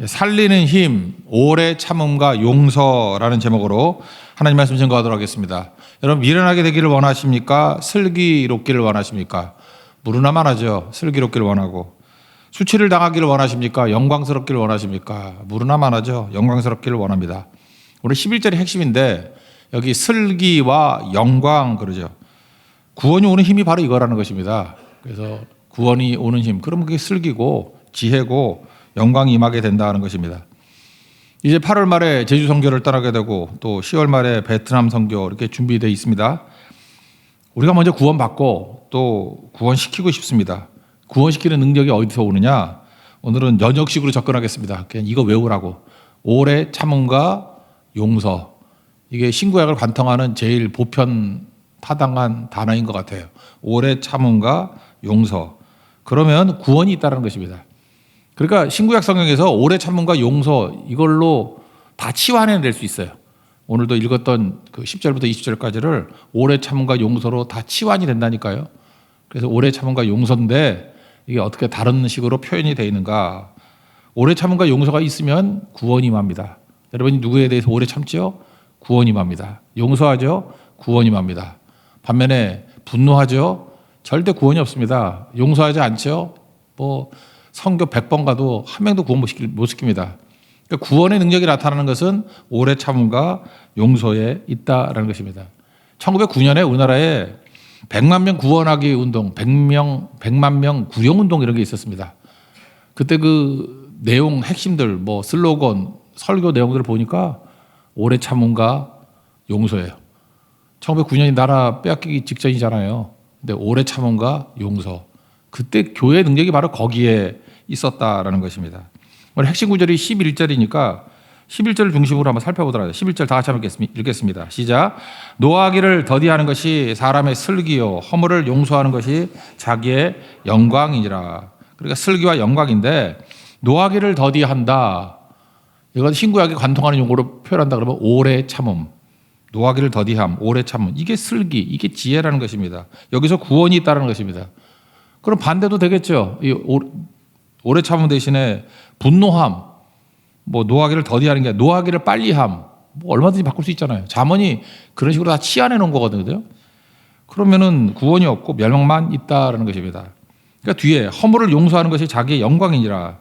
살리는 힘, 오래 참음과 용서라는 제목으로 하나님 말씀 증거하도록 하겠습니다. 여러분, 미련하게 되기를 원하십니까? 슬기롭기를 원하십니까? 무르나만 하죠. 슬기롭기를 원하고. 수치를 당하기를 원하십니까? 영광스럽기를 원하십니까? 무르나만 하죠. 영광스럽기를 원합니다. 오늘 11절이 핵심인데 여기 슬기와 영광 그러죠. 구원이 오는 힘이 바로 이거라는 것입니다. 그래서 구원이 오는 힘, 그러면 그게 슬기고 지혜고 영광이 임하게 된다는 것입니다. 이제 8월 말에 제주 선교를 떠나게 되고 또 10월 말에 베트남 선교 이렇게 준비되어 있습니다. 우리가 먼저 구원받고 또 구원시키고 싶습니다. 구원시키는 능력이 어디서 오느냐? 오늘은 연역식으로 접근하겠습니다. 그냥 이거 외우라고. 오래 참음과 용서. 이게 신구약을 관통하는 제일 보편 타당한 단어인 것 같아요. 오래 참음과 용서. 그러면 구원이 있다는 것입니다. 그러니까 신구약 성경에서 오래 참음과 용서 이걸로 다 치환해낼 수 있어요. 오늘도 읽었던 그 10절부터 20절까지를 오래 참음과 용서로 다 치환이 된다니까요. 그래서 오래 참음과 용서인데 이게 어떻게 다른 식으로 표현이 되어 있는가. 오래 참음과 용서가 있으면 구원이 임합니다. 여러분이 누구에 대해서 오래 참지요? 구원이 임합니다. 용서하죠? 구원이 임합니다. 반면에 분노하죠? 절대 구원이 없습니다. 용서하지 않죠? 성교 100번 가도 한 명도 구원 못 시킵니다. 그러니까 구원의 능력이 나타나는 것은 오래 참음과 용서에 있다라는 것입니다. 1909년에 우리나라에 100만 명 구원하기 운동, 100만 명 구령 운동 이런 게 있었습니다. 그때 그 내용 핵심들, 슬로건, 설교 내용들을 보니까 오래 참음과 용서예요. 1909년이 나라 빼앗기기 직전이잖아요. 근데 오래 참음과 용서. 그때 교회의 능력이 바로 거기에 있었다라는 것입니다. 오늘 핵심 구절이 11절이니까 11절을 중심으로 한번 살펴보도록 하죠. 11절 다 같이 한번 읽겠습니다. 시작. 노하기를 더디하는 것이 사람의 슬기요 허물을 용서하는 것이 자기의 영광이니라. 그러니까 슬기와 영광인데 노하기를 더디한다. 이건 신구약에 관통하는 용어로 표현한다 그러면 오래 참음. 노하기를 더디함, 오래 참음. 이게 슬기, 이게 지혜라는 것입니다. 여기서 구원이 있다는 것입니다. 그럼 반대도 되겠죠. 오래 참음 대신에 분노함, 노하기를 더디하는 게 노하기를 빨리함, 얼마든지 바꿀 수 있잖아요. 잠언이 그런 식으로 다 치환해 놓은 거거든요. 그러면은 구원이 없고 멸망만 있다라는 것입니다. 그러니까 뒤에 허물을 용서하는 것이 자기의 영광이니라.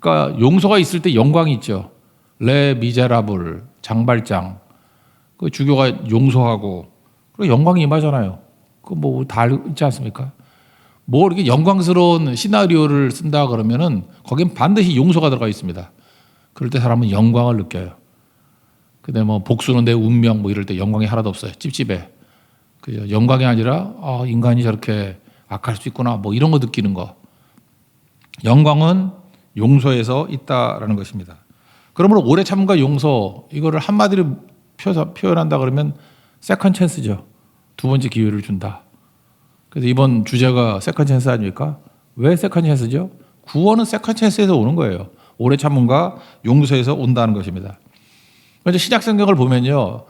그러니까 용서가 있을 때 영광이 있죠. 레 미제라블, 장발장. 그 주교가 용서하고 그리고 영광이 임하잖아요. 그거 다 있지 않습니까? 이렇게 영광스러운 시나리오를 쓴다 그러면은 거긴 반드시 용서가 들어가 있습니다. 그럴 때 사람은 영광을 느껴요. 근데 복수는 내 운명 이럴 때 영광이 하나도 없어요. 찝찝해. 그죠? 영광이 아니라 인간이 저렇게 악할 수 있구나 이런 거 느끼는 거. 영광은 용서에서 있다라는 것입니다. 그러므로 오래 참음과 용서 이거를 한마디로 표현한다 그러면 세컨 찬스죠. 두 번째 기회를 준다. 그래서 이번 주제가 세컨 찬스 아닙니까? 왜 세컨 찬스죠? 구원은 세컨 찬스에서 오는 거예요. 오래 참음과 용서에서 온다는 것입니다. 먼저 신약 성경을 보면요.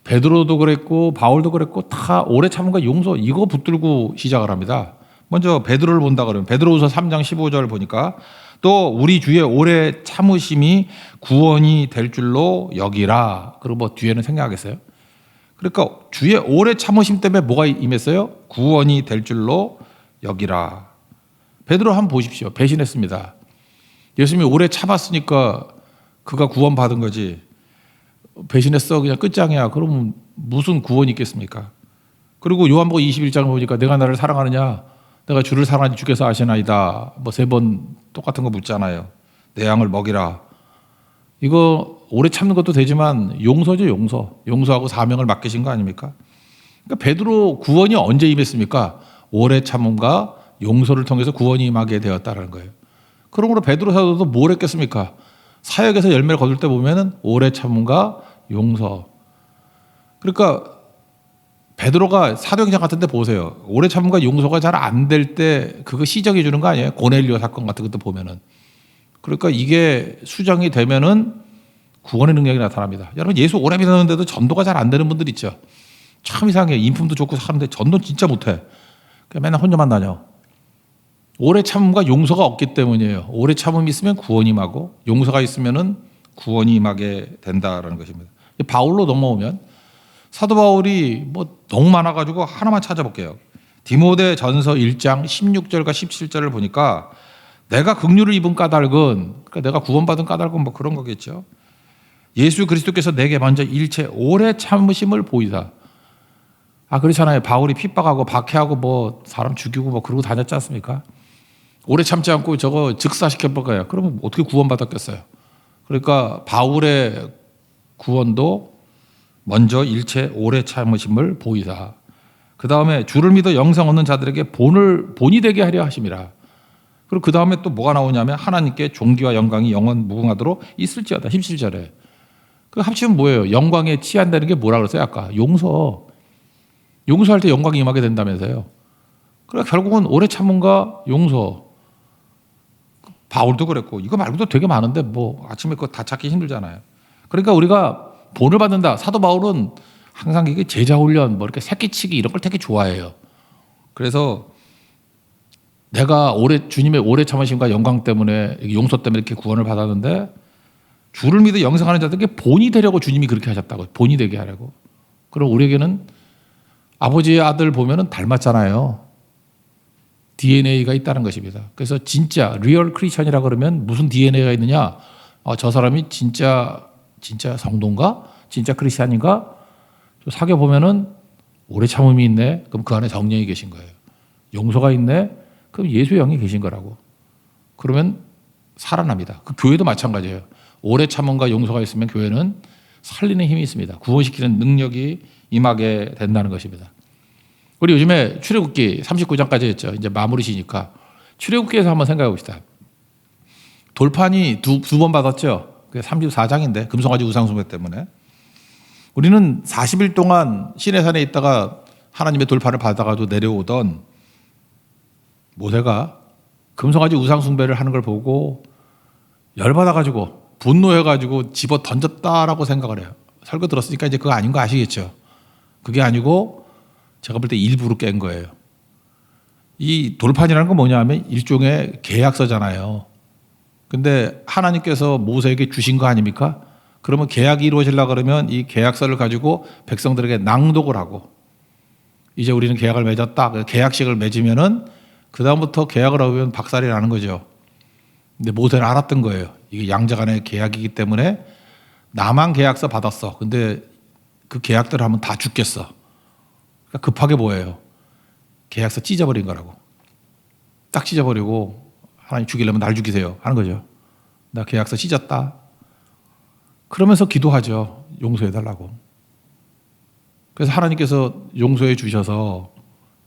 베드로도 그랬고 바울도 그랬고 다 오래 참음과 용서 이거 붙들고 시작을 합니다. 먼저 베드로를 본다 그러면 베드로후서 3장 15절 보니까 또 우리 주의 오래 참으심이 구원이 될 줄로 여기라. 그리고 뒤에는 생략하겠어요. 그러니까 주의 오래 참으심 때문에 뭐가 임했어요? 구원이 될 줄로 여기라. 베드로 한번 보십시오. 배신했습니다. 예수님이 오래 참았으니까 그가 구원받은 거지. 배신했어 그냥 끝장이야. 그러면 무슨 구원이 있겠습니까? 그리고 요한복음 21장 보니까 내가 나를 사랑하느냐? 내가 주를 사랑하니 주께서 아시나이다. 3번 똑같은 거 묻잖아요. 내 양을 먹이라. 이거 오래 참는 것도 되지만 용서죠, 용서. 용서하고 사명을 맡기신 거 아닙니까? 그러니까 베드로 구원이 언제 임했습니까? 오래 참음과 용서를 통해서 구원이 임하게 되었다는 거예요. 그러므로 베드로 사도도 뭘 했겠습니까? 사역에서 열매를 거둘 때 보면은 오래 참음과 용서. 그러니까 베드로가 사도행전 같은 데 보세요. 오래 참음과 용서가 잘 안 될 때 그거 시정해 주는 거 아니에요? 고넬료 사건 같은 것도 보면은. 그러니까 이게 수정이 되면은 구원의 능력이 나타납니다. 여러분 예수 오래 믿었는데도 전도가 잘 안 되는 분들 있죠. 참 이상해. 인품도 좋고 사는데 전도 진짜 못해. 그냥 맨날 혼자만 다녀. 오래 참음과 용서가 없기 때문이에요. 오래 참음이 있으면 구원이 임하고 용서가 있으면은 구원이 임하게 된다라는 것입니다. 바울로 넘어오면 사도 바울이 뭐 너무 많아가지고 하나만 찾아볼게요. 디모데 전서 1장 16절과 17절을 보니까 내가 긍휼을 입은 까닭은, 그러니까 내가 구원받은 까닭은 뭐 그런 거겠죠. 예수 그리스도께서 내게 먼저 일체 오래 참으심을 보이사. 그렇잖아요. 바울이 핍박하고 박해하고 뭐 사람 죽이고 뭐 그러고 다녔지 않습니까? 오래 참지 않고 저거 즉사시켜 버려요. 그러면 어떻게 구원받았겠어요? 그러니까 바울의 구원도 먼저 일체 오래 참으심을 보이사. 그 다음에 주를 믿어 영생 얻는 자들에게 본이 되게 하려 하심이라. 그리고 그 다음에 또 뭐가 나오냐면 하나님께 존귀와 영광이 영원 무궁하도록 있을지어다. 17절에. 그 합치면 뭐예요? 영광에 취한다는 게 뭐라 그랬어요? 아까 용서할 때 영광이 임하게 된다면서요. 그래 결국은 오래 참음과 용서. 바울도 그랬고 이거 말고도 되게 많은데 뭐 아침에 그거 다 찾기 힘들잖아요. 그러니까 우리가 본을 받는다. 사도 바울은 항상 이게 제자 훈련, 뭐 이렇게 새끼치기 이런 걸 되게 좋아해요. 그래서 내가 주님의 오래 참으심과 영광 때문에, 용서 때문에 이렇게 구원을 받았는데 주를 믿어 영생하는 자들에게 본이 되려고 주님이 그렇게 하셨다고. 본이 되게 하려고. 그럼 우리에게는 아버지의 아들 보면은 닮았잖아요. DNA가 있다는 것입니다. 그래서 진짜 리얼 크리스천이라 그러면 무슨 DNA가 있느냐? 저 사람이 진짜 성도인가? 진짜 크리스천인가? 사귀어 보면은 오래 참음이 있네. 그럼 그 안에 성령이 계신 거예요. 용서가 있네. 그럼 예수의 영이 계신 거라고. 그러면 살아납니다. 그 교회도 마찬가지예요. 오래 참음과 용서가 있으면 교회는 살리는 힘이 있습니다. 구원시키는 능력이 임하게 된다는 것입니다. 우리 요즘에 출애굽기 39장까지 했죠. 이제 마무리시니까 출애굽기에서 한번 생각해 봅시다. 돌판이 두 번 받았죠. 그게 34장인데 금송아지 우상숭배 때문에. 우리는 40일 동안 시내산에 있다가 하나님의 돌판을 받아가지고 내려오던 모세가 금송아지 우상숭배를 하는 걸 보고 열받아가지고 분노해가지고 집어 던졌다라고 생각을 해요. 설교 들었으니까 이제 그거 아닌 거 아시겠죠? 그게 아니고 제가 볼 때 일부러 깬 거예요. 이 돌판이라는 건 뭐냐 하면 일종의 계약서잖아요. 근데 하나님께서 모세에게 주신 거 아닙니까? 그러면 계약이 이루어지려고 그러면 이 계약서를 가지고 백성들에게 낭독을 하고 이제 우리는 계약을 맺었다. 계약식을 맺으면은 그다음부터 계약을 하면 박살이 나는 거죠. 근데 모세는 알았던 거예요. 이게 양자 간의 계약이기 때문에 나만 계약서 받았어. 근데 그 계약들을 하면 다 죽겠어. 그러니까 급하게 뭐예요? 계약서 찢어버린 거라고. 딱 찢어버리고 하나님 죽이려면 날 죽이세요 하는 거죠. 나 계약서 찢었다. 그러면서 기도하죠. 용서해달라고. 그래서 하나님께서 용서해 주셔서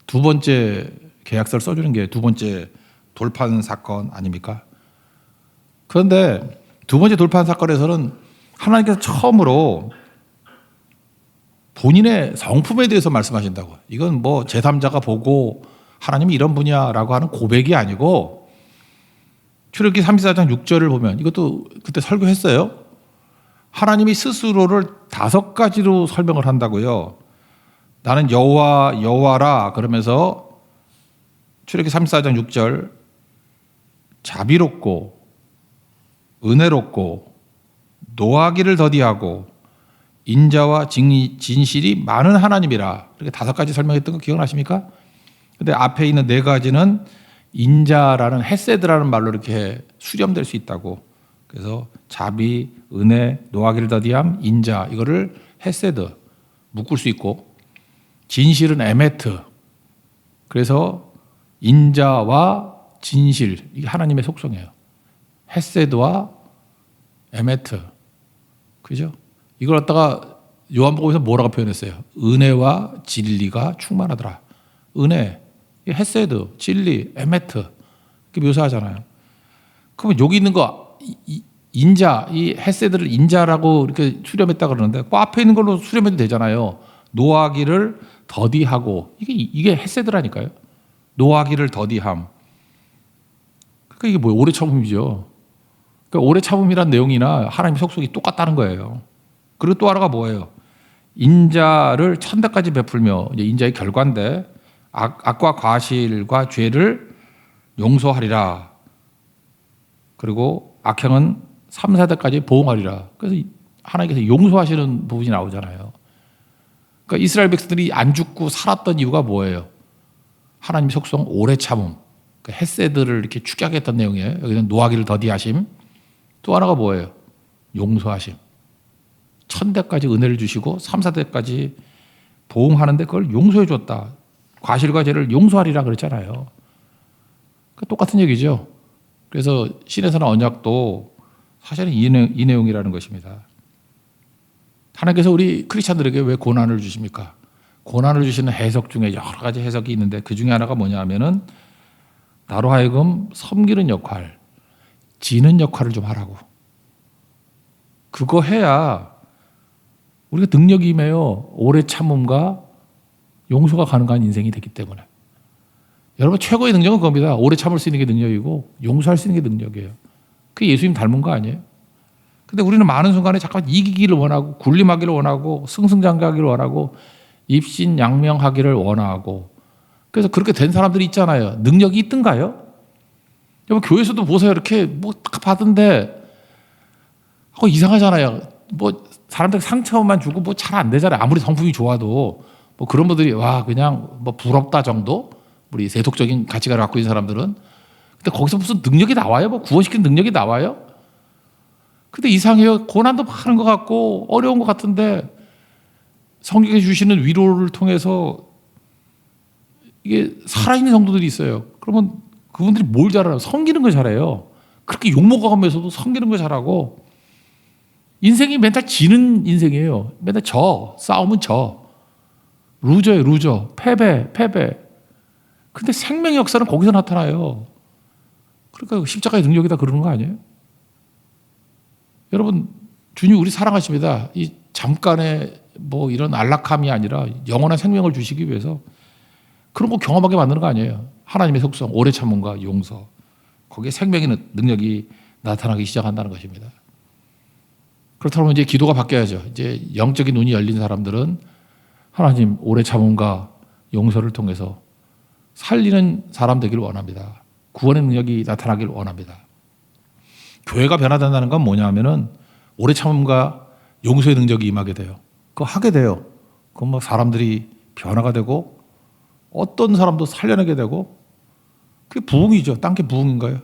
두 번째 계약서를 써주는 게 두 번째 돌판 사건 아닙니까? 그런데 두 번째 돌판 사건에서는 하나님께서 처음으로 본인의 성품에 대해서 말씀하신다고. 이건 뭐 제3자가 보고 하나님이 이런 분이야라고 하는 고백이 아니고 출애굽기 34장 6절을 보면 이것도 그때 설교했어요. 하나님이 스스로를 5가지로 설명을 한다고요. 나는 여호와라 그러면서 출애굽기 34장 6절 자비롭고 은혜롭고 노하기를 더디하고 인자와 진실이 많은 하나님이라. 이렇게 5가지 설명했던 거 기억나십니까? 근데 앞에 있는 4가지는 인자라는 헤세드라는 말로 이렇게 수렴될 수 있다고. 그래서 자비, 은혜, 노하기를 더디함, 인자 이거를 헤세드 묶을 수 있고 진실은 에메트. 그래서 인자와 진실 이게 하나님의 속성이에요. 헤세드와 에메트. 그죠? 이걸 갖다가 요한복음에서 뭐라고 표현했어요? 은혜와 진리가 충만하더라. 은혜, 헤세드, 진리, 에메트 이렇게 묘사하잖아요. 그러면 여기 있는 거 인자, 이 헤세드를 인자라고 이렇게 수렴했다 그러는데 그 앞에 있는 걸로 수렴해도 되잖아요. 노하기를 더디하고 이게 헤세드라니까요. 노하기를 더디함. 그러니까 이게 뭐예요? 오래 참음이죠. 그러니까 오래 참음이란 내용이나 하나님의 속성이 똑같다는 거예요. 그리고 또 하나가 뭐예요? 인자를 1000대까지 베풀며 이제 인자의 결과인데 악과 과실과 죄를 용서하리라. 그리고 악행은 3, 4대까지 보응하리라. 그래서 하나님께서 용서하시는 부분이 나오잖아요. 그러니까 이스라엘 백성들이 안 죽고 살았던 이유가 뭐예요? 하나님의 속성 오래 참음. 그러니까 헷세들을 이렇게 축약했던 내용이에요. 여기는 노하기를 더디하심. 또 하나가 뭐예요? 용서하심. 1000대까지 은혜를 주시고 3, 4대까지 보응하는데 그걸 용서해 줬다. 과실과 죄를 용서하리라 그랬잖아요. 그러니까 똑같은 얘기죠. 그래서 신에서는 언약도 사실은 이 내용이라는 것입니다. 하나님께서 우리 크리스찬들에게 왜 고난을 주십니까? 고난을 주시는 해석 중에 여러 가지 해석이 있는데 그 중에 하나가 뭐냐 하면은 나로 하여금 섬기는 역할, 지는 역할을 좀 하라고. 그거 해야 우리가 능력이 임해요. 오래 참음과 용서가 가능한 인생이 됐기 때문에. 여러분 최고의 능력은 그겁니다. 오래 참을 수 있는 게 능력이고 용서할 수 있는 게 능력이에요. 그게 예수님 닮은 거 아니에요? 근데 우리는 많은 순간에 잠깐 이기기를 원하고 군림하기를 원하고 승승장구하기를 원하고 입신양명하기를 원하고 그래서 그렇게 된 사람들이 있잖아요. 능력이 있던가요? 여러분 교회에서도 보세요. 이렇게 뭐 딱 받은데 이상하잖아요. 뭐 사람들 상처만 주고 뭐 잘 안 되잖아요. 아무리 성품이 좋아도 뭐 그런 분들이 와 그냥 뭐 부럽다 정도 우리 세속적인 가치관을 갖고 있는 사람들은 근데 거기서 무슨 능력이 나와요? 뭐 구원시키는 능력이 나와요? 근데 이상해요. 고난도 많은 것 같고 어려운 것 같은데 성경에 주시는 위로를 통해서 이게 살아있는 성도들이 있어요. 그러면 그분들이 뭘 잘하나? 섬기는 걸 잘해요. 그렇게 욕먹어가면서도 섬기는 걸 잘하고 인생이 맨날 지는 인생이에요. 맨날 싸움은 루저예요, 루저. 패배. 근데 생명의 역사는 거기서 나타나요. 그러니까 십자가의 능력이다 그러는 거 아니에요? 여러분, 주님 우리 사랑하십니다. 이 잠깐의 뭐 이런 안락함이 아니라 영원한 생명을 주시기 위해서 그런 거 경험하게 만드는 거 아니에요. 하나님의 속성, 오래 참음과 용서. 거기에 생명의 능력이 나타나기 시작한다는 것입니다. 그렇다면 이제 기도가 바뀌어야죠. 이제 영적인 눈이 열린 사람들은 하나님 오래 참음과 용서를 통해서 살리는 사람 되기를 원합니다. 구원의 능력이 나타나기를 원합니다. 교회가 변화된다는 건 뭐냐 하면은 오래 참음과 용서의 능력이 임하게 돼요. 그거 하게 돼요. 그건 뭐 사람들이 변화가 되고 어떤 사람도 살려내게 되고 그게 부흥이죠. 딴 게 부흥인가요?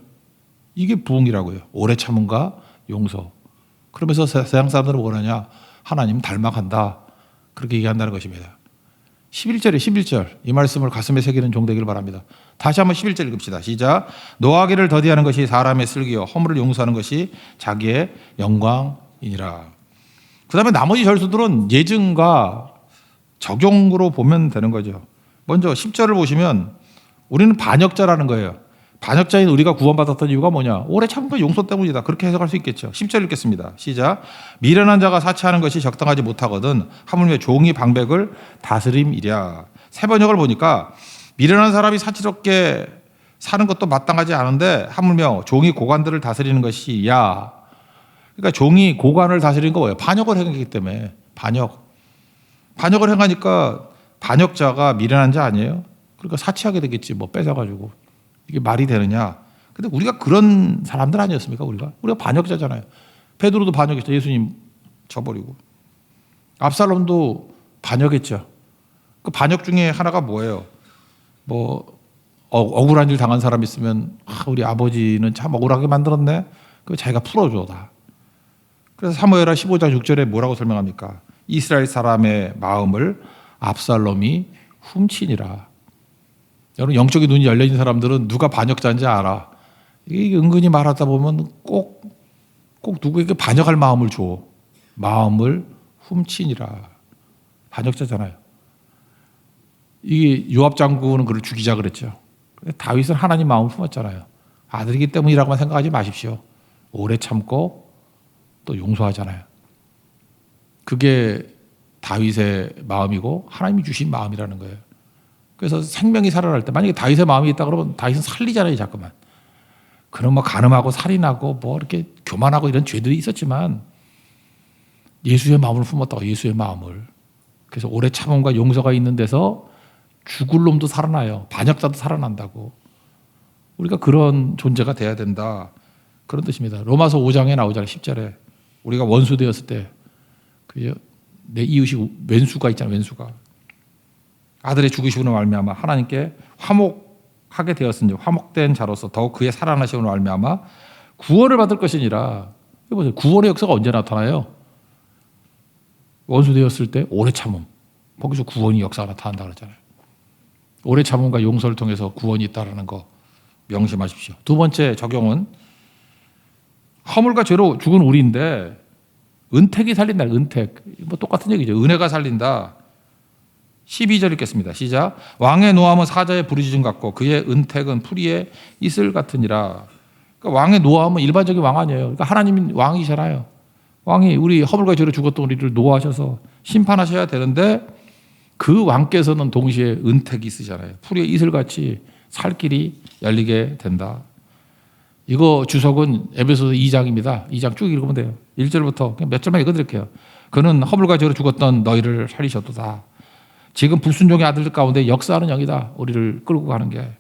이게 부흥이라고요. 오래 참음과 용서. 그러면서 세상 사람들은 뭐라냐? 하나님 닮아간다. 그렇게 얘기한다는 것입니다. 11절 이 말씀을 가슴에 새기는 종 되기를 바랍니다. 다시 한번 11절 읽읍시다. 시작. 노하기를 더디하는 것이 사람의 슬기요 허물을 용서하는 것이 자기의 영광이니라. 그 다음에 나머지 절수들은 예증과 적용으로 보면 되는 거죠. 먼저 10절을 보시면 우리는 반역자라는 거예요. 반역자인 우리가 구원받았던 이유가 뭐냐? 오래 참음과 용서 때문이다. 그렇게 해석할 수 있겠죠. 10절 읽겠습니다. 시작. 미련한 자가 사치하는 것이 적당하지 못하거든 하물며 종이 방백을 다스림이랴. 세 번역을 보니까 미련한 사람이 사치롭게 사는 것도 마땅하지 않은데 하물며 종이 고관들을 다스리는 것이야. 그러니까 종이 고관을 다스리는 거 뭐예요? 반역을 행하기 때문에 반역을 행하니까 반역자가 미련한 자 아니에요? 그러니까 사치하게 되겠지. 뭐 뺏어가지고. 이게 말이 되느냐? 근데 우리가 그런 사람들 아니었습니까? 우리가 반역자잖아요. 베드로도 반역했죠. 예수님 저버리고. 압살롬도 반역했죠. 그 반역 중에 하나가 뭐예요? 뭐 억울한 일 당한 사람 있으면 우리 아버지는 참 억울하게 만들었네. 그 자기가 풀어줘 다. 그래서 사무엘하 15장 6절에 뭐라고 설명합니까? 이스라엘 사람의 마음을 압살롬이 훔치니라. 여러분 영적인 눈이 열려있는 사람들은 누가 반역자인지 알아. 이게 은근히 말하다 보면 꼭 누구에게 반역할 마음을 줘. 마음을 훔치니라. 반역자잖아요. 이게 요압 장군은 그를 죽이자 그랬죠. 다윗은 하나님 마음을 품었잖아요. 아들이기 때문이라고만 생각하지 마십시오. 오래 참고 또 용서하잖아요. 그게 다윗의 마음이고 하나님이 주신 마음이라는 거예요. 그래서 생명이 살아날 때 만약에 다윗의 마음이 있다 그러면 다윗은 살리잖아요, 자꾸만. 그럼 뭐 간음하고 살인하고 뭐 이렇게 교만하고 이런 죄들이 있었지만 예수의 마음을 품었다고. 예수의 마음을. 그래서 오래 참음과 용서가 있는 데서 죽을 놈도 살아나요. 반역자도 살아난다고. 우리가 그런 존재가 돼야 된다. 그런 뜻입니다. 로마서 5장에 나오잖아요. 10절에. 우리가 원수 되었을 때, 그죠? 내 이웃이 왼수가 있잖아요. 왼수가. 아들의 죽으심으로 말미암아 하나님께 화목하게 되었으니 화목된 자로서 더욱 그의 살아나심으로 말미암아 구원을 받을 것이니라. 이거 보세요. 구원의 역사가 언제 나타나요? 원수 되었을 때 오래 참음. 거기서 구원의 역사가 나타난다 그랬잖아요. 오래 참음과 용서를 통해서 구원이 있다는 거 명심하십시오. 두 번째 적용은 허물과 죄로 죽은 우리인데 은택이 살린다. 은택. 뭐 똑같은 얘기죠. 은혜가 살린다. 12절 읽겠습니다. 시작. 왕의 노함은 사자의 부르짖음 같고 그의 은택은 풀이의 이슬 같으니라. 그러니까 왕의 노함은 일반적인 왕 아니에요. 그러니까 하나님이 왕이잖아요. 왕이 우리 허물과 죄로 죽었던 우리를 노하셔서 심판하셔야 되는데 그 왕께서는 동시에 은택이 있으잖아요. 풀이의 이슬같이 살 길이 열리게 된다. 이거 주석은 에베소서 2장입니다. 2장 쭉 읽으면 돼요. 1절부터 그냥 몇 절만 읽어드릴게요. 그는 허물과 죄로 죽었던 너희를 살리셨도다. 지금 불순종의 아들들 가운데 역사하는 영이다. 우리를 끌고 가는 게.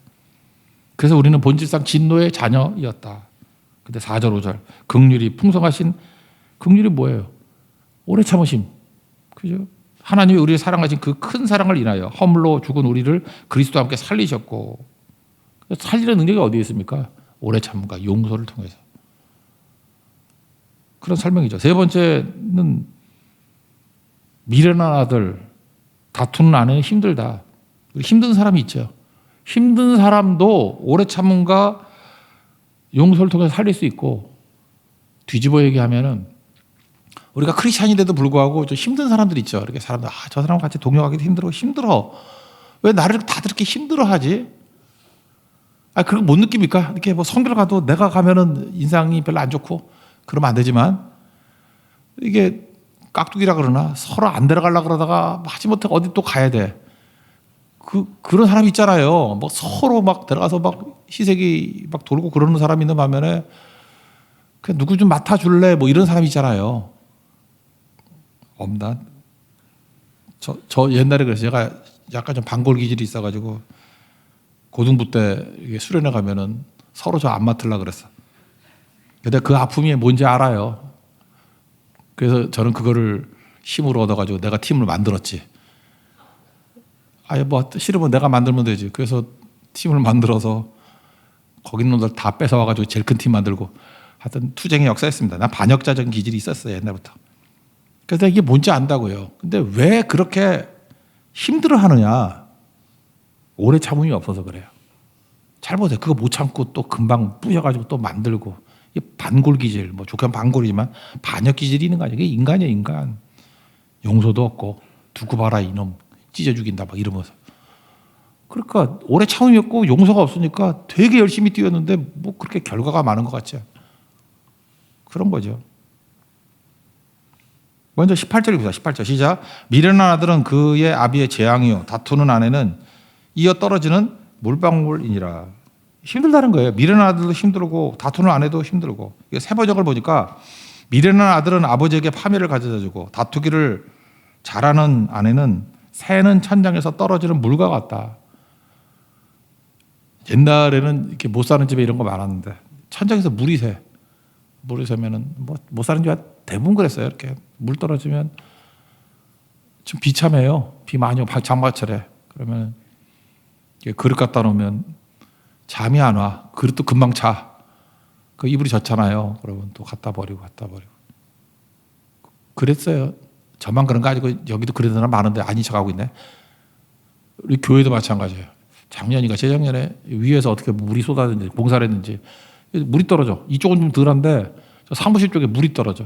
그래서 우리는 본질상 진노의 자녀였다. 근데 4절 5절 긍휼이 풍성하신 긍휼이 뭐예요? 오래 참으심. 그죠? 하나님이 우리를 사랑하신 그 큰 사랑을 인하여 허물로 죽은 우리를 그리스도와 함께 살리셨고 살리는 능력이 어디에 있습니까? 오래 참음과 용서를 통해서. 그런 설명이죠. 세 번째는 미련한 아들, 다투는 아내는 힘들다. 힘든 사람이 있죠. 힘든 사람도 오래 참음과 용서를 통해서 살릴 수 있고 뒤집어 얘기하면은 우리가 크리스찬인데도 불구하고 좀 힘든 사람들 있죠. 이렇게 사람들 저 사람 같이 동역하기도 힘들어. 왜 나를 다들 이렇게 힘들어하지? 그런 거 못 느낍니까? 이렇게 뭐 성별 가도 내가 가면은 인상이 별로 안 좋고 그러면 안 되지만 이게 깍두기라 그러나 서로 안 데려가려고 그러다가 하지못해 어디 또 가야 돼. 그런 사람이 있잖아요. 뭐 서로 막 들어가서 막 희색이 막 돌고 그러는 사람이 있는 반면에 그냥 누구 좀 맡아줄래? 뭐 이런 사람이 있잖아요. 없나? 저 옛날에 그래서 제가 약간 좀 반골 기질이 있어가지고 고등부 때 수련회 가면은 서로 저 안 맡으려고 그랬어. 근데 그 아픔이 뭔지 알아요. 그래서 저는 그거를 힘으로 얻어가지고 내가 팀을 만들었지. 뭐 싫으면 내가 만들면 되지. 그래서 팀을 만들어서 거기 있는 놈들 다 뺏어와가지고 제일 큰 팀 만들고 하여튼 투쟁의 역사였습니다. 난 반역자적인 기질이 있었어요. 옛날부터. 그래서 이게 뭔지 안다고요. 근데 왜 그렇게 힘들어하느냐. 오래 참음이 없어서 그래요. 잘 보세요. 그거 못 참고 또 금방 뿌여가지고 또 만들고. 반골 기질, 뭐 좋게 하면 반골이지만 반역 기질이 있는 거 아니에요. 이게 인간이에요, 인간. 용서도 없고 두고 봐라 이놈 찢어 죽인다 막 이러면서. 그러니까 오래 참음이 없고 용서가 없으니까 되게 열심히 뛰었는데 뭐 그렇게 결과가 많은 것 같지. 그런 거죠. 먼저 18절입니다. 18절 시작. 미련한 아들은 그의 아비의 재앙이요 다투는 아내는 이어 떨어지는 물방울이니라. 힘들다는 거예요. 미련한 아들도 힘들고 다투는 아내도 힘들고. 이게 세 번역을 보니까 미련한 아들은 아버지에게 파멸을 가져다 주고 다투기를 잘하는 아내는 새는 천장에서 떨어지는 물과 같다. 옛날에는 이렇게 못 사는 집에 이런 거 많았는데 천장에서 물이 새면은 뭐 못 사는 집이 대부분 그랬어요. 이렇게 물 떨어지면 좀 비참해요. 비 많이 오고 장마철에 그러면 그릇 갖다 놓으면 잠이 안 와. 그릇도 금방 차. 그 이불이 젖잖아요. 그러면 또 갖다 버리고. 그랬어요. 저만 그런 거 아니고 여기도 그런 사람 많은데 아닌 척하고 있네. 우리 교회도 마찬가지예요. 작년인가 재작년에 위에서 어떻게 물이 쏟아졌는지 봉사를 했는지 물이 떨어져. 이쪽은 좀 덜한데 저 사무실 쪽에 물이 떨어져.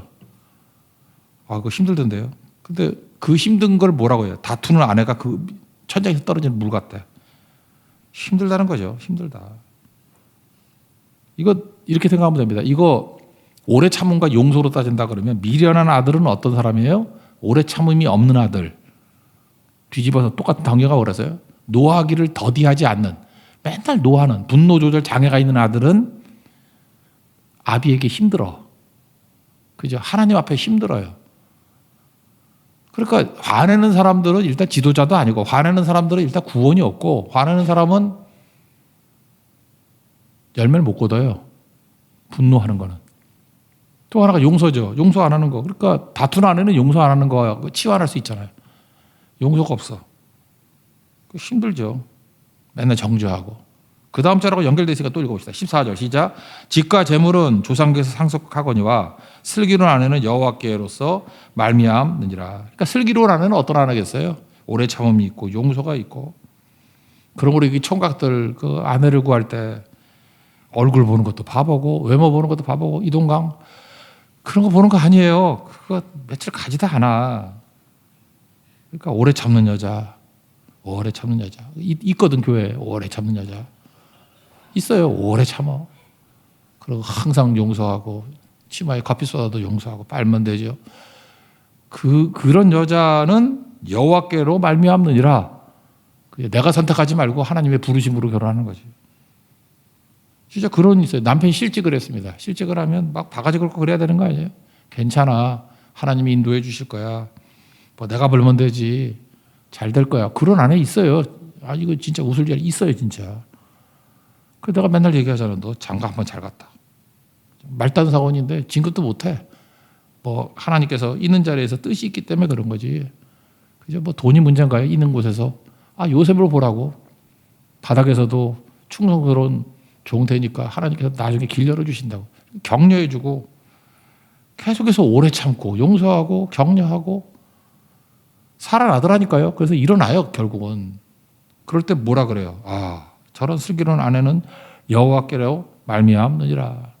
그거 힘들던데요. 근데 그 힘든 걸 뭐라고 해요? 다투는 아내가 그 천장에서 떨어지는 물 같대. 힘들다는 거죠. 힘들다. 이거 이렇게 생각하면 됩니다. 이거 오래 참음과 용서로 따진다 그러면 미련한 아들은 어떤 사람이에요? 오래 참음이 없는 아들. 뒤집어서 똑같은 단계가 그래서요. 노하기를 더디하지 않는 맨날 노하는 분노 조절 장애가 있는 아들은 아비에게 힘들어. 그죠? 하나님 앞에 힘들어요. 그러니까 화내는 사람들은 일단 지도자도 아니고 화내는 사람들은 일단 구원이 없고 화내는 사람은 열매를 못 거둬요. 분노하는 거는. 또 하나가 용서죠. 용서 안 하는 거. 그러니까 다투는 아내는 용서 안 하는 거 치환할 수 있잖아요. 용서가 없어. 힘들죠. 맨날 정죄하고. 그 다음 절하고 연결되어 있으니까 또 읽어봅시다. 14절 시작. 집과 재물은 조상께서 상속하거니와 슬기로운 아내는 여호와께로서 말미암느니라. 그러니까 슬기로운 아내는 어떤 아내겠어요? 오래 참음이 있고 용서가 있고. 그런 우리 총각들 그 아내를 구할 때 얼굴 보는 것도 바보고 외모 보는 것도 바보고 이동강 그런 거 보는 거 아니에요. 그거 며칠 가지도 않아. 그러니까 오래 참는 여자, 오래 참는 여자 있거든 교회에. 오래 참는 여자 있어요. 오래 참어. 그리고 항상 용서하고 치마에 커피 쏟아도 용서하고 빨면 되죠. 그런 여자는 여호와께로 말미암느니라. 내가 선택하지 말고 하나님의 부르심으로 결혼하는 거지. 진짜 그런 있어요. 남편이 실직을 했습니다. 실직을 하면 막 바가지 긁고 그래야 되는 거 아니에요? 괜찮아. 하나님이 인도해 주실 거야. 뭐 내가 벌면 되지. 잘 될 거야. 그런 아내 있어요. 아, 이거 진짜 웃을 일이 있어요, 진짜. 그 내가 맨날 얘기하잖아. 너 장가 한번 잘 갔다. 말단 사원인데 진급도 못해. 뭐 하나님께서 있는 자리에서 뜻이 있기 때문에 그런 거지. 그죠? 뭐 돈이 문제인가요? 있는 곳에서. 아, 요셉을 보라고. 바닥에서도 충성스러운 종 되니까 하나님께서 나중에 길 열어주신다고. 격려해주고 계속해서 오래 참고 용서하고 격려하고 살아나더라니까요. 그래서 일어나요, 결국은. 그럴 때 뭐라 그래요? 아, 저런 슬기로운 아내는 여호와께로 말미암느니라.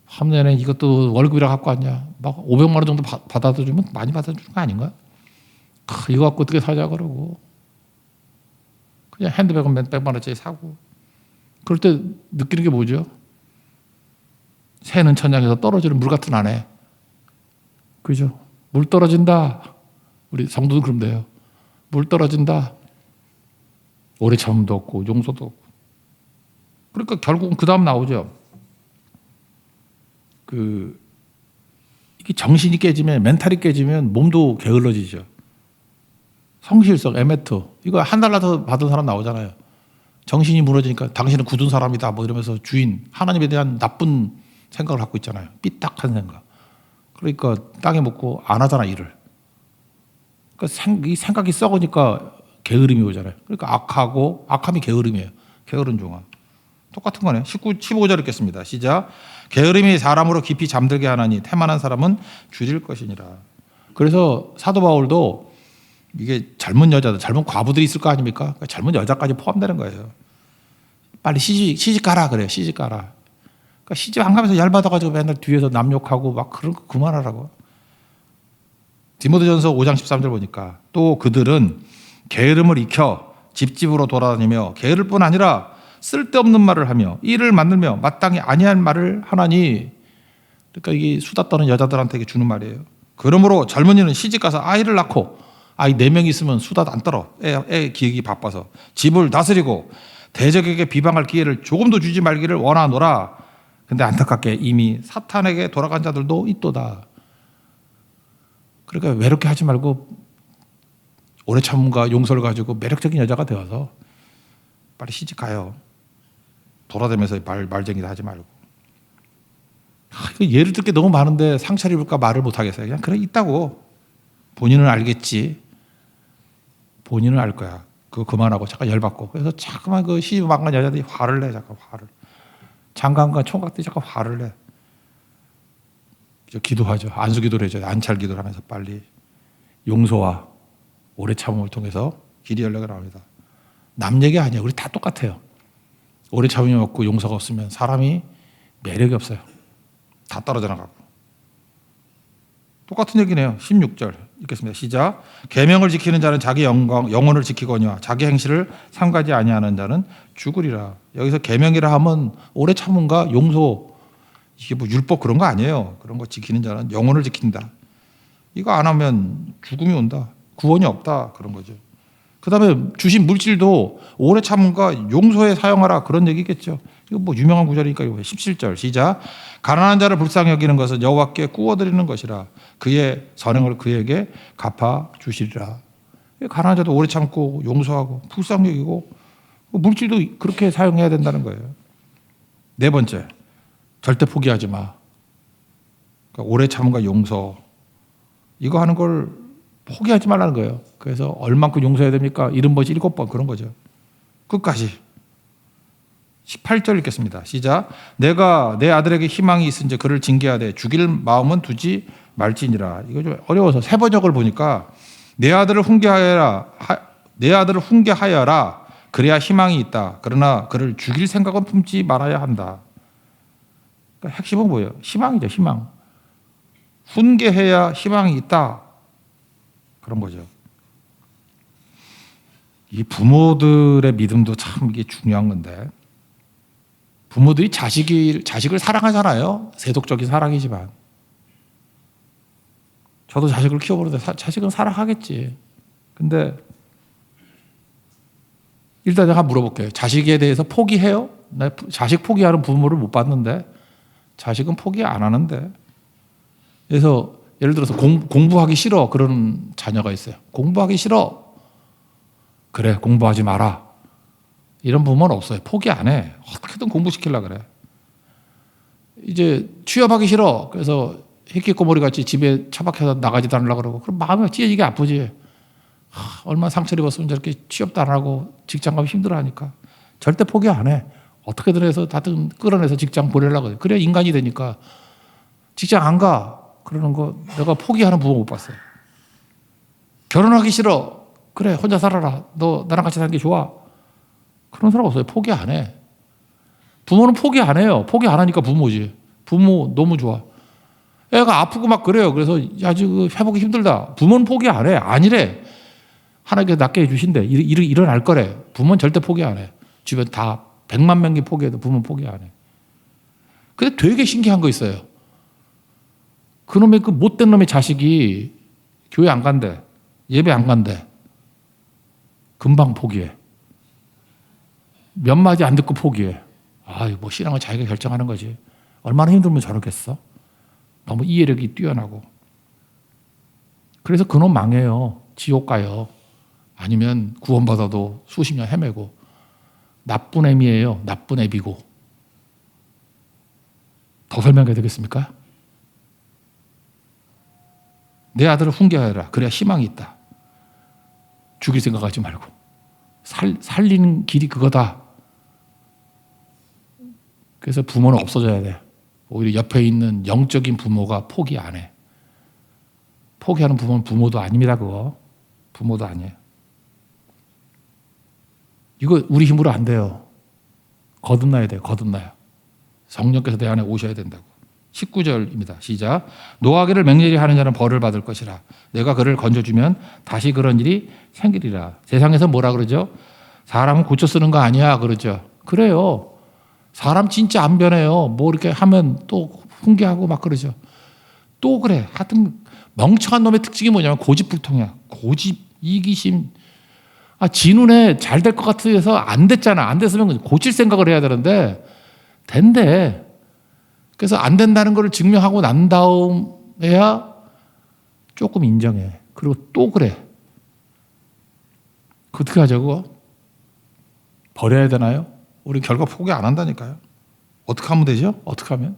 화면에 이것도 월급이라 갖고 왔냐? 막 500만 원 정도 받아주면 많이 받아주는 거 아닌가? 이거 갖고 어떻게 사자 그러고. 그냥 핸드백은 몇 백만 원짜리 사고. 그럴 때 느끼는 게 뭐죠? 새는 천장에서 떨어지는 물 같은 아내. 그죠? 물 떨어진다. 우리 성도도 그러면 돼요. 물 떨어진다. 오래 참음도 없고 용서도 없고. 그러니까 결국은 그 다음 나오죠. 이게 정신이 깨지면, 멘탈이 깨지면 몸도 게을러지죠. 성실성, 에메트. 이거 한 달러 더 받은 사람 나오잖아요. 정신이 무너지니까 당신은 굳은 사람이다 뭐 이러면서 주인, 하나님에 대한 나쁜 생각을 갖고 있잖아요. 삐딱한 생각. 그러니까 땅에 묻고 안 하잖아, 일을. 그러니까 이 생각이 썩으니까 게으름이 오잖아요. 그러니까 악함이 게으름이에요. 게으른 종아. 똑같은 거네. 15절 읽겠습니다. 시작. 게으름이 사람으로 깊이 잠들게 하나니 태만한 사람은 줄일 것이니라. 그래서 사도 바울도 이게 젊은 여자들, 젊은 과부들이 있을 거 아닙니까? 그러니까 젊은 여자까지 포함되는 거예요. 빨리 시집 가라 그래요. 시집 가라. 그러니까 시집 안 가면서 열받아가지고 맨날 뒤에서 남 욕하고 막 그런 거 그만하라고. 디모데전서 5장 13절 보니까 또 그들은 게으름을 익혀 집집으로 돌아다니며 게으를 뿐 아니라 쓸데없는 말을 하며 일을 만들며 마땅히 아니한 말을 하나니. 그러니까 이게 수다 떠는 여자들한테 주는 말이에요. 그러므로 젊은이는 시집가서 아이를 낳고 아이 4명 있으면 수다도 안 떨어. 애 기르기 바빠서. 집을 다스리고 대적에게 비방할 기회를 조금도 주지 말기를 원하노라. 근데 안타깝게 이미 사탄에게 돌아간 자들도 있도다. 그러니까 외롭게 하지 말고 오래 참음과 용서를 가지고 매력적인 여자가 되어서 빨리 시집 가요. 돌아다니면서 말쟁이도 하지 말고. 예를 들 게 너무 많은데 상처를 입을까 말을 못 하겠어요. 그냥 그래 있다고. 본인은 알겠지. 본인은 알 거야. 그거 그만하고 잠깐 열받고. 그래서 자꾸만 그 시집 안 간 여자들이 화를 내. 잠깐 화를. 장관과 총각들이 잠깐 화를 내. 기도하죠. 안수 기도를 해줘요. 안찰 기도를 하면서 빨리 용서와 오래 참음을 통해서 길이 열려가 나옵니다. 남 얘기 아니에요. 우리 다 똑같아요. 오래 참음이 없고 용서가 없으면 사람이 매력이 없어요. 다 떨어져 나가고. 똑같은 얘기네요. 16절 읽겠습니다. 시작. 계명을 지키는 자는 자기 영혼을 지키거니와 자기 행실을 삼가지 아니하는 자는 죽으리라. 여기서 계명이라 하면 오래 참음과 용서, 이게 뭐 율법 그런 거 아니에요. 그런 거 지키는 자는 영혼을 지킨다. 이거 안 하면 죽음이 온다. 구원이 없다. 그런 거죠. 그 다음에 주신 물질도 오래 참음과 용서에 사용하라. 그런 얘기겠죠. 이거 뭐 유명한 구절이니까 17절 시작. 가난한 자를 불쌍히 여기는 것은 여호와께 구워드리는 것이라. 그의 선행을 그에게 갚아 주시리라. 가난한 자도 오래 참고 용서하고 불쌍히 여기고 물질도 그렇게 사용해야 된다는 거예요. 네 번째, 절대 포기하지 마. 그러니까 오래 참음과 용서. 이거 하는 걸 포기하지 말라는 거예요. 그래서 얼만큼 용서해야 됩니까? 70번, 7번 그런 거죠. 끝까지. 18절 읽겠습니다. 시작. 내가 내 아들에게 희망이 있은지 그를 징계하되 죽일 마음은 두지 말지니라. 이거 좀 어려워서 세 번역을 보니까 내 아들을 훈계하여라. 그래야 희망이 있다. 그러나 그를 죽일 생각은 품지 말아야 한다. 그러니까 핵심은 뭐예요? 희망이죠. 희망. 훈계해야 희망이 있다. 그런 거죠. 이 부모들의 믿음도 참 이게 중요한 건데, 부모들이 자식을 사랑하잖아요. 세속적인 사랑이지만. 저도 자식을 키워보는데 자식은 사랑하겠지. 근데 일단 제가 물어볼게요. 자식에 대해서 포기해요? 나 자식 포기하는 부모를 못 봤는데 자식은 포기 안 하는데. 그래서 예를 들어서 공부하기 싫어 그런 자녀가 있어요. 공부하기 싫어. 그래, 공부하지 마라. 이런 부모는 없어요. 포기 안 해. 어떻게든 공부시키려고 그래. 이제 취업하기 싫어. 그래서 히키코모리 같이 집에 처박혀서 나가지도 않으려고 그러고. 그럼 마음이 찢어지게 아프지. 얼마나 상처를 입었으면 저렇게 취업도 안 하고 직장 가면 힘들어 하니까. 절대 포기 안 해. 어떻게든 해서 다들 끌어내서 직장 보내려고 해. 그래야 인간이 되니까. 직장 안 가. 그러는 거 내가 포기하는 부모 못 봤어요. 결혼하기 싫어. 그래, 혼자 살아라. 너 나랑 같이 사는 게 좋아. 그런 사람 없어요. 포기 안 해. 부모는 포기 안 해요. 포기 안 하니까 부모지. 부모 너무 좋아. 애가 아프고 막 그래요. 그래서 야, 지금 회복이 힘들다. 부모는 포기 안 해. 아니래. 하나님께서 낫게 해주신대. 일어날 거래. 부모는 절대 포기 안 해. 주변 다 100만 명이 포기해도 부모는 포기 안 해. 근데 되게 신기한 거 있어요. 그놈의 그 못된 놈의 자식이 교회 안 간대. 예배 안 간대. 금방 포기해. 몇 마디 안 듣고 포기해. 뭐 신앙을 자기가 결정하는 거지. 얼마나 힘들면 저러겠어? 너무 이해력이 뛰어나고. 그래서 그놈 망해요. 지옥 가요. 아니면 구원받아도 수십 년 헤매고. 나쁜 애미예요. 나쁜 애비고. 더 설명해야 되겠습니까? 내 아들을 훈계하여라. 그래야 희망이 있다. 죽일 생각하지 말고. 살리는 길이 그거다. 그래서 부모는 없어져야 돼. 오히려 옆에 있는 영적인 부모가 포기 안 해. 포기하는 부모는 부모도 아닙니다. 그거. 부모도 아니에요. 이거 우리 힘으로 안 돼요. 거듭나야 돼요. 거듭나요. 성령께서 내 안에 오셔야 된다고. 19절입니다. 시작. 노하기를 맹렬히 하는 자는 벌을 받을 것이라. 내가 그를 건져주면 다시 그런 일이 생기리라. 세상에서 뭐라 그러죠? 사람은 고쳐 쓰는 거 아니야 그러죠. 그래요. 사람 진짜 안 변해요. 뭐 이렇게 하면 또 훈계하고 막 그러죠. 또 그래. 하여튼 멍청한 놈의 특징이 뭐냐면 고집불통이야. 고집, 이기심. 지 눈에 잘 될 것 같아서 안 됐잖아. 안 됐으면 고칠 생각을 해야 되는데 된대. 그래서 안 된다는 걸 증명하고 난 다음에야 조금 인정해. 그리고 또 그래. 어떻게 하죠, 그거? 버려야 되나요? 우리 결국 포기 안 한다니까요. 어떻게 하면 되죠? 어떻게 하면?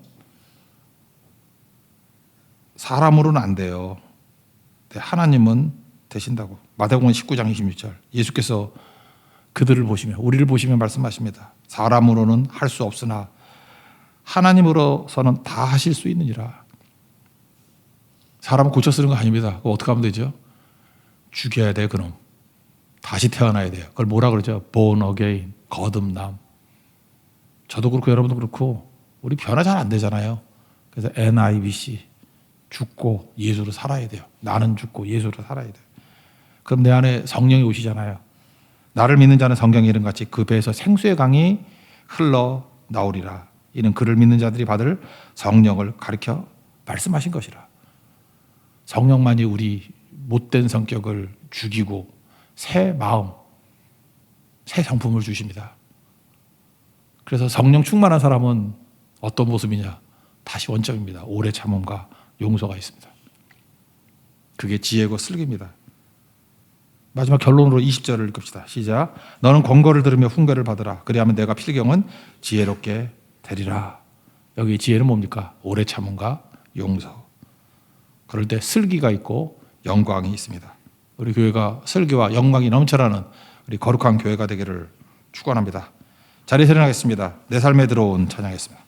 사람으로는 안 돼요. 하나님은 되신다고. 마태복음 19장 26절. 예수께서 그들을 보시며 우리를 보시며 말씀하십니다. 사람으로는 할 수 없으나 하나님으로서는 다 하실 수 있느니라. 사람을 고쳐 쓰는 거 아닙니다. 그거 어떻게 하면 되죠? 죽여야 돼, 그놈. 다시 태어나야 돼요. 그걸 뭐라 그러죠? born again, 거듭남. 저도 그렇고 여러분도 그렇고 우리 변화 잘 안 되잖아요. 그래서 NIBC, 죽고 예수로 살아야 돼요. 나는 죽고 예수로 살아야 돼요. 그럼 내 안에 성령이 오시잖아요. 나를 믿는 자는 성경의 이름같이 그 배에서 생수의 강이 흘러 나오리라. 이는 그를 믿는 자들이 받을 성령을 가리켜 말씀하신 것이라. 성령만이 우리 못된 성격을 죽이고 새 마음, 새 성품을 주십니다. 그래서 성령 충만한 사람은 어떤 모습이냐? 다시 원점입니다. 오래 참음과 용서가 있습니다. 그게 지혜고 슬기입니다. 마지막 결론으로 20절을 읽읍시다. 시작. 너는 권고를 들으며 훈계를 받으라. 그리하면 내가 필경은 지혜롭게 되리라. 여기 지혜는 뭡니까? 오래 참음과 용서. 그럴 때 슬기가 있고 영광이 있습니다. 우리 교회가 슬기와 영광이 넘쳐나는 우리 거룩한 교회가 되기를 축원합니다. 자리에 일어나겠습니다. 내 삶에 들어온 찬양했습니다.